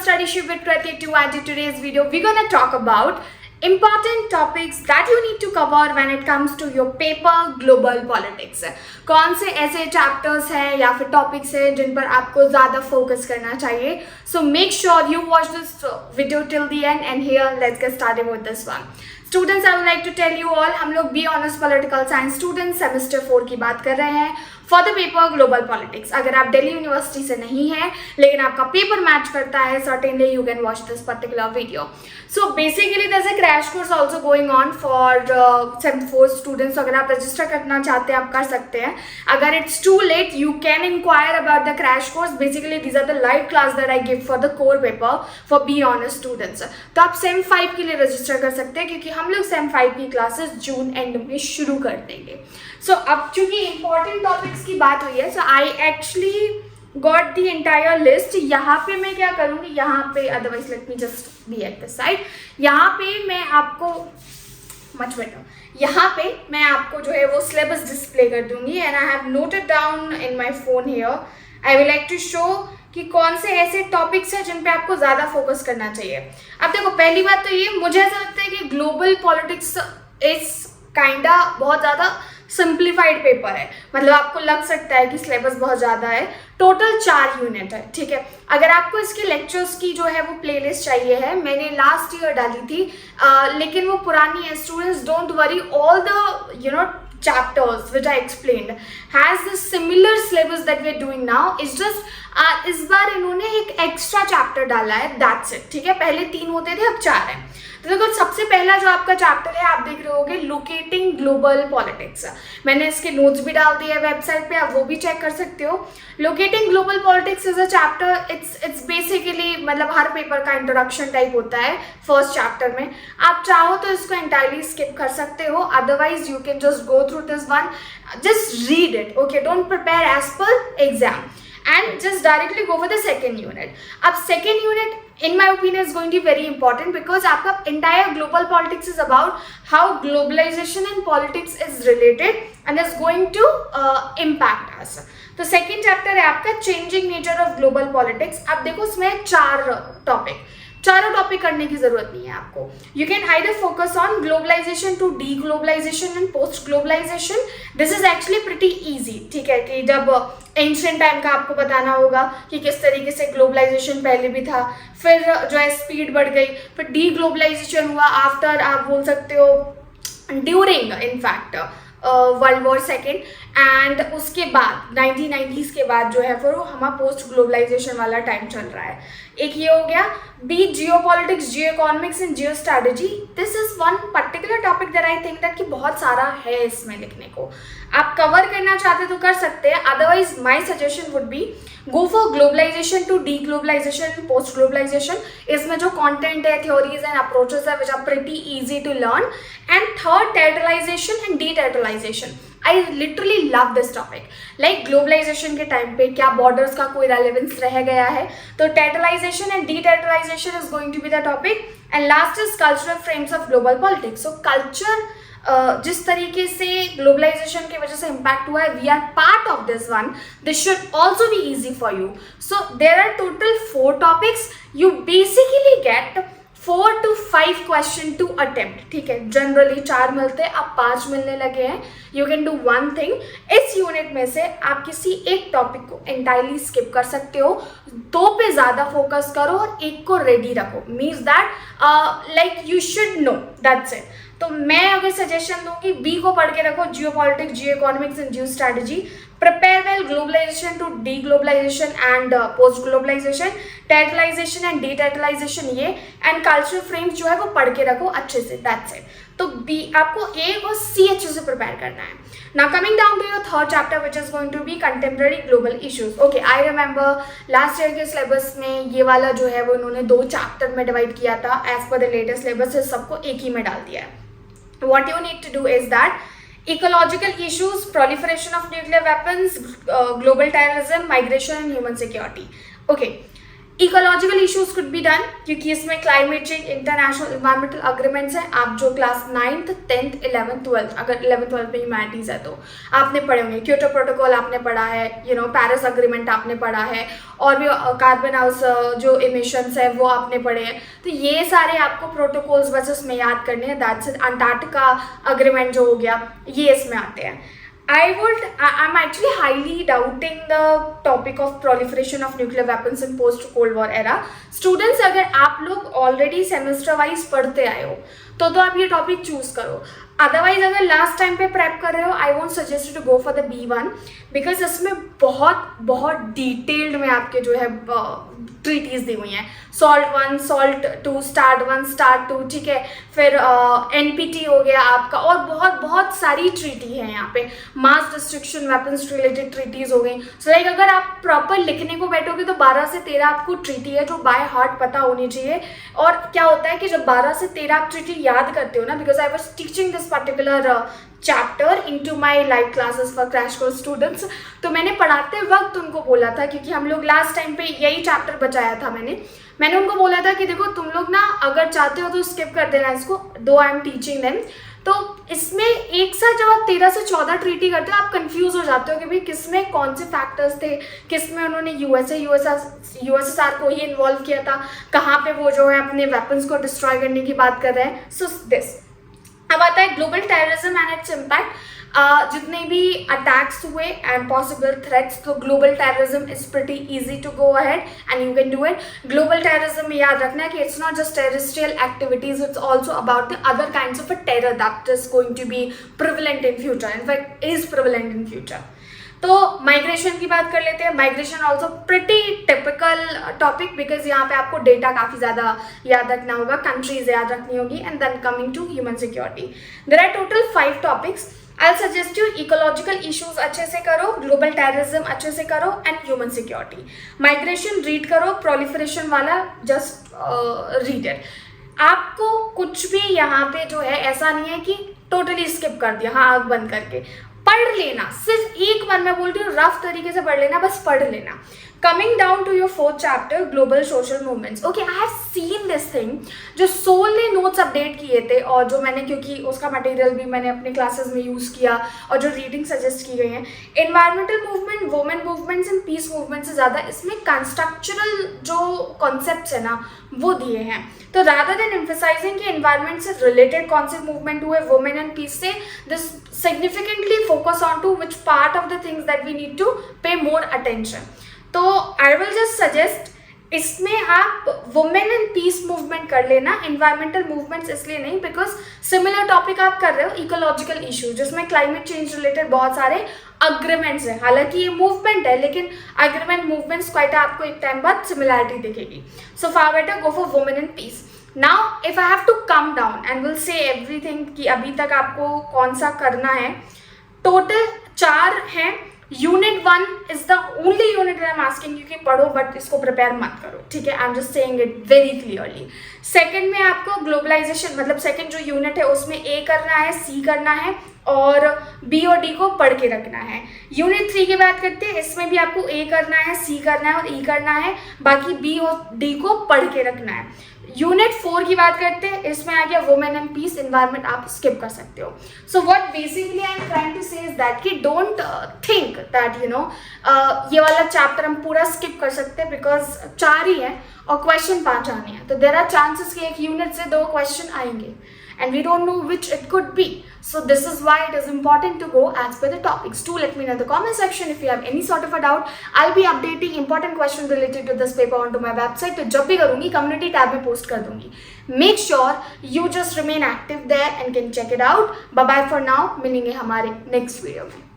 Study Shift with Pratik to and in today's video we're gonna talk about important topics that you need to cover when it comes to your paper global politics. कौन से ऐसे chapters हैं या फिर topics हैं जिन पर आपको ज़्यादा focus करना चाहिए. So make sure you watch this video till the end and here let's get started with this one. Students, I would like to tell you all, हम लोग B honours political science student semester 4 की बात कर रहे हैं for the paper global politics. अगर आप Delhi university से नहीं हैं लेकिन आपका पेपर मैच करता है, certainly you can watch this particular video. So basically there is a crash course also going on for sem 4 students. अगर आप रजिस्टर करना चाहते हैं आप कर सकते हैं. अगर it's too late you can enquire about the crash course. Basically these are the live class that I give for the core paper for B honours students. तो आप सेम 5 के लिए रजिस्टर कर सकते हैं क्योंकि हम लोग सेम 5 की क्लासेस जून एंड में शुरू कर देंगे. सो अब चूंकि इंपॉर्टेंट टॉपिक्स की बात हुई है, so I actually got the entire list. यहाँ पे मैं क्या करूँगी, यहाँ पे otherwise let me just be at the side. यहाँ पे मैं आपको मच बेटर, यहाँ पे मैं आपको जो है वो सिलेबस डिस्प्ले कर दूंगी and I have noted down in my phone here. I will like to show कि कौन से ऐसे टॉपिक्स हैं जिन पे आपको ज़्यादा फोकस करना चाहिए. अब देखो, पहली बात तो ये, मुझे ऐसा लगता है कि ग्लोबल पॉलिटिक्स इज काइंडा बहुत ज़्यादा सिंप्लीफाइड पेपर है. मतलब आपको लग सकता है कि सिलेबस बहुत ज़्यादा है. टोटल 4 यूनिट है, ठीक है. अगर आपको इसके लेक्चर्स की जो है वो प्लेलिस्ट चाहिए है, मैंने लास्ट ईयर डाली थी लेकिन वो पुरानी है. Students don't worry, all the chapters which I explained has the similar syllabus that we are doing now. It's just इस बार इन्होंने एक एक्स्ट्रा चैप्टर डाला है, that's it. ठीक है, पहले 3 होते थे, अब 4 हैं. तो देखो, सबसे पहला जो आपका चैप्टर है आप देख रहे होगे लोकेटिंग ग्लोबल पॉलिटिक्स. मैंने इसके नोट्स भी डाल दिए हैं वेबसाइट पे, आप वो भी चेक कर सकते हो. Locating global politics is a chapter, it's basically मतलब हर पेपर का इंट्रोडक्शन टाइप होता है फर्स्ट चैप्टर में. आप चाहो तो इसको एंटायरली स्किप कर सकते हो, otherwise you can just go through this one, just read it, okay. Don't prepare as per exam and just directly go for the second unit. अब second unit in my opinion is going to be very important because आपका entire global politics is about how globalization and politics is related and is going to impact us. तो second chapter है आपका changing nature of global politics. अब देखो, इसमें 4 topic, चारों topic करने की जरूरत नहीं है आपको. You can either focus on globalisation to D globalisation and post globalisation. This is actually pretty easy, ठीक है. कि जब एंशिएंट टाइम का आपको बताना होगा कि किस तरीके से ग्लोबलाइजेशन पहले भी था, फिर जो है स्पीड बढ़ गई, फिर डी ग्लोबलाइजेशन हुआ आफ्टर, आप बोल सकते हो during in fact world war second, and उसके बाद 1990s के बाद जो है फिर वो हमारा पोस्ट ग्लोबलाइजेशन वाला टाइम चल रहा है. एक ये हो गया. B geopolitics, geoeconomics and geostrategy. This is one particular topic that I think that कि बहुत सारा है इसमें लिखने को. आप कवर करना चाहते तो कर सकते हैं, otherwise my suggestion would be go for globalisation to D globalisation, post globalisation. इसमें जो कॉन्टेंट है, थ्योरीज एंड अप्रोचेस है which are pretty easy to learn. And third, territorialisation and deterritorialisation. I literally love this topic. Like globalisation के time पे क्या borders का कोई relevance रह गया है, तो territorialisation and deterritorialisation is going to be the topic. And last is cultural frames of global politics. So culture जिस तरीके से ग्लोबलाइजेशन की वजह से इम्पैक्ट हुआ है, we are part of this one. This should also be easy for you. So there are total 4 topics. You basically get 4 to 5 question to attempt, ठीक है. जनरली 4 मिलते हैं, अब 5 मिलने लगे हैं. You can do one thing, इस unit में से आप किसी एक टॉपिक को एंटायरली स्किप कर सकते हो, 2 पे ज़्यादा फोकस करो और 1 को रेडी रखो. Means that like you should know, that's it. तो मैं अगर सजेशन दूँ कि बी को पढ़ के रखो, geopolitics, geoeconomics and geostrategy. Prepare well globalisation to D globalisation and post globalisation, territorialisation and deterritorialisation ये, एंड कल्चरल फ्रेम्स जो है वो पढ़ के रखो अच्छे से, दैट्स इट. तो बी आपको ए और सी अच्छे से प्रिपेयर करना है. Now coming down to your third chapter which is going to be contemporary global issues. Okay, I remember last year के सिलेबस में ये वाला जो है वो इन्होंने 2 चैप्टर में डिवाइड किया था. As per the latest syllabus सबको एक ही में डाल दिया है. What you need to do is that ecological issues, proliferation of nuclear weapons, global terrorism, migration and human security. Okay, ecological issues could be done, क्योंकि इसमें climate change, international environmental agreements हैं. आप जो class 9th 10th 11th 12th, अगर 11th 12th में humanities है तो आपने पढ़े होंगे. क्योटो प्रोटोकॉल आपने पढ़ा है, पेरिस अग्रीमेंट आपने पढ़ा है, और भी कार्बन हाउस जो इमिशंस है वो आपने पढ़े हैं. तो ये सारे आपको प्रोटोकॉल्स बस उसमें याद करने हैं. That's it. अंटार्कटिका अग्रीमेंट जो हो गया, ये इसमें आते हैं. I'm actually highly doubting the topic of proliferation of nuclear weapons in post-Cold War era. Students, अगर आप लोग already semester wise पढ़ते आए हो तो आप ये टॉपिक चूज करो. अदरवाइज अगर लास्ट टाइम पे प्रेप कर रहे हो, I won't suggest you to go for the B1, because इसमें बहुत डिटेल्ड में आपके जो है ट्रीटीज दी हुई हैं. सॉल्ट 1, सॉल्ट 2, स्टार्ट 1, स्टार्ट 2, ठीक है. फिर NPT हो गया आपका, और बहुत सारी ट्रीटी है यहाँ पे. Mass destruction weapons related treaties हो गई. सो लाइक अगर आप प्रॉपर लिखने को बैठोगे तो 12 से 13 आपको ट्रीटी है जो बाय हार्ट पता होनी चाहिए. और क्या होता है कि जब 12 से 13 आप ट्रीटी याद करते हो ना, because I was teaching this particular chapter into my live classes for crash course students, तो मैंने पढ़ाते वक्त उनको बोला था, क्योंकि हम लोग लास्ट टाइम पे यही चैप्टर बचाया था, मैंने उनको बोला था कि देखो तुम लोग ना अगर चाहते हो तो स्किप कर देना इसको, दो आई एम टीचिंग देम. तो इसमें एक साथ जब आप 13 से 14 ट्रीटी करते हो, आप कंफ्यूज हो जाते हो कि भाई किसमें कौन से फैक्टर्स थे, किसमें उन्होंने USSR को ही इन्वॉल्व किया था, कहाँ पे वो जो है अपने वेपन्स को डिस्ट्रॉय करने की बात कर रहे हैं. So this. अब आता है global terrorism and its impact. जितने भी अटैक्स हुए एंड पॉसिबल थ्रेट्स, तो global terrorism is pretty easy to go ahead and you can do it. Global terrorism में याद रखना है कि it's not just terrestrial activities, it's also about the other kinds of a terror that is going to be prevalent in future, in fact is prevalent in future. तो migration की बात कर लेते हैं. Migration also pretty typical topic, because यहाँ पे आपको data काफ़ी ज़्यादा याद रखना होगा, कंट्रीज याद रखनी होगी. And then coming to human security, there are total 5 topics. I suggest you ecological issues अच्छे से करो, ग्लोबल टेररिज्म अच्छे से करो, and human security. Migration read करो, प्रोलिफरेशन वाला जस्ट रीड इट. आपको कुछ भी यहाँ पे जो है ऐसा नहीं है कि टोटली स्किप कर दिया, हाँ आँख बंद करके पढ़ लेना. सिर्फ एक बार मैं बोलती हूँ, रफ तरीके से पढ़ लेना, बस पढ़ लेना. Coming down to your 4th chapter, global social movements. Okay, I have seen this thing. जो सोल ने नोट्स अपडेट किए थे, और जो मैंने, क्योंकि उसका मटेरियल भी मैंने अपने क्लासेस में यूज़ किया, और जो रीडिंग सजेस्ट की गई है, environmental movement, women movements and piece movement से ज़्यादा इसमें कंस्ट्रक्चरल जो कॉन्सेप्ट्स है ना वो दिए हैं. तो रादर देन एम्फसाइजिंग कि एनवायरमेंट से रिलेटेड कौन से मूवमेंट हुए, वुमेन एंड पीस से, this significantly focus on to which part of the things that we need to pay more attention. तो I will just suggest इसमें आप वुमेन एंड पीस मूवमेंट कर लेना, एनवायरमेंटल मूवमेंट्स इसलिए नहीं because similar topic आप कर रहे हो, इकोलॉजिकल इशू, जिसमें क्लाइमेट चेंज रिलेटेड बहुत सारे अग्रीमेंट्स हैं. हालांकि ये मूवमेंट है, लेकिन अग्रीमेंट मूवमेंट्स क्वाइट आपको एक टाइम बाद सिमिलैरिटी दिखेगी. So far better go for women and peace. Now, if I have to come down and will say everything कि अभी तक आपको कौन सा करना है, टोटल 4 हैं. Unit 1 is the only unit I am asking you कि पढ़ो, बट इसको प्रिपेयर मत करो, ठीक है. I am just saying it very clearly. Second में आपको ग्लोबलाइजेशन, मतलब सेकंड जो यूनिट है उसमें A करना है, C करना है, और B और D को पढ़ के रखना है. यूनिट 3 की बात करते हैं, इसमें भी आपको A करना है, C करना है और E करना है, बाकी B और D को पढ़ के रखना है. यूनिट 4 की बात करते हैं, इसमें आ गया वुमेन एंड पीस, एनवायरमेंट आप स्किप कर सकते हो. So what basically I am trying to say is that कि डोंट थिंक दैट ये वाला चैप्टर हम पूरा स्किप कर सकते हैं, बिकॉज 4 ही है और क्वेश्चन 5 आने हैं. तो देर आर चांसेस कि एक यूनिट से 2 क्वेश्चन आएंगे, and we don't know which it could be. So this is why it is important to go as per the topics. Do let me know in the comment section if you have any sort of a doubt. I'll be updating important questions related to this paper onto my website. तो जब भी करूँगी community tab में post कर दूँगी. Make sure you just remain active there and can check it out. Bye bye for now. मिलेंगे हमारे next video में.